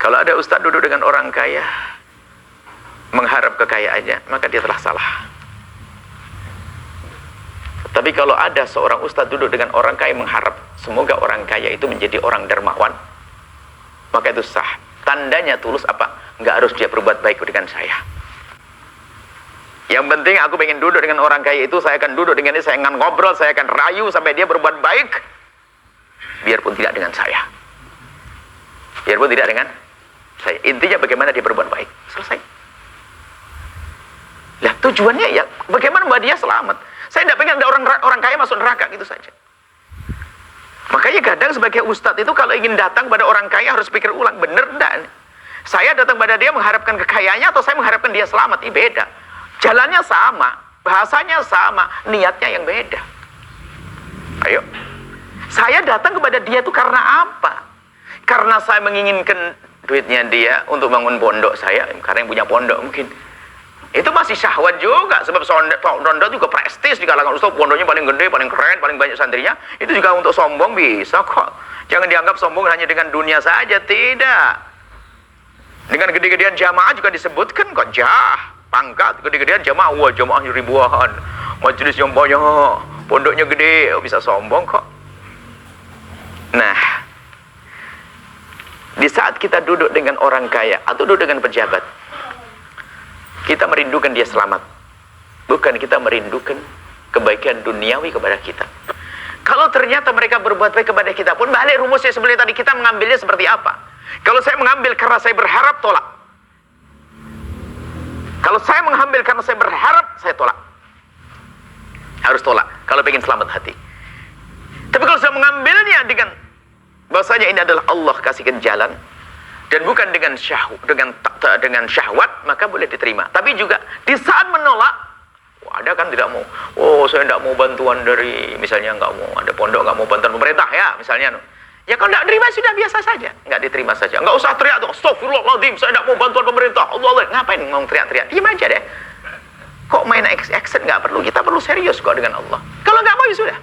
Kalau ada ustadz duduk dengan orang kaya, mengharap kekayaannya, maka dia telah salah. Tapi kalau ada seorang ustadz duduk dengan orang kaya mengharap semoga orang kaya itu menjadi orang dermawan, maka itu sah. Tandanya tulus apa? Nggak harus dia berbuat baik dengan saya. Yang penting aku pengen duduk dengan orang kaya itu, saya akan duduk dengan dia, saya akan ngobrol, saya akan rayu sampai dia berbuat baik, biarpun tidak dengan saya. Biarpun tidak dengan saya. Intinya bagaimana dia berbuat baik. Selesai. Lah tujuannya ya bagaimana membuat dia selamat. Saya tidak pengen ada orang kaya masuk neraka gitu saja. Makanya kadang sebagai ustadz itu kalau ingin datang pada orang kaya harus pikir ulang, bener enggak? Saya datang pada dia mengharapkan kekayaannya atau saya mengharapkan dia selamat? Ini beda. Jalannya sama, bahasanya sama, niatnya yang beda. Ayo. Saya datang kepada dia itu karena apa? Karena saya menginginkan duitnya dia untuk bangun pondok saya, karena yang punya pondok mungkin. Itu masih syahwat juga, sebab pondok juga prestis di kalangan ustaz, pondoknya paling gede, paling keren, paling banyak santrinya. Itu juga untuk sombong bisa kok. Jangan dianggap sombong hanya dengan dunia saja, tidak. Dengan gede-gedean jamaah juga disebutkan kok, pangkat, gede-gedean jamaah, wah jamaahnya ribuan, majelis yang banyak, pondoknya gede, bisa sombong kok. Nah, di saat kita duduk dengan orang kaya atau duduk dengan pejabat, kita merindukan dia selamat, bukan kita merindukan kebaikan duniawi kepada kita. Kalau ternyata mereka berbuat baik kepada kita pun, balik rumusnya seperti tadi, kita mengambilnya seperti apa? Kalau saya mengambil karena saya berharap, tolak. Kalau saya mengambil karena saya berharap, saya tolak. Harus tolak kalau ingin selamat hati. Tapi kalau saya mengambilnya dengan bahwasanya ini adalah Allah kasihkan jalan dan bukan dengan syahwat, maka boleh diterima. Tapi juga di saat menolak, ada kan tidak mau, oh saya tidak mau bantuan dari, misalnya nggak mau, ada pondok nggak mau bantuan pemerintah ya, misalnya. Ya kalau tidak terima sudah biasa saja, nggak diterima saja. Nggak usah teriak tuh, astagfirullahaladzim, saya tidak mau bantuan pemerintah. Allah, ngapain mau teriak-teriak? Diam aja deh. Kok main action nggak perlu? Kita perlu serius kok dengan Allah. Kalau nggak mau ya sudah.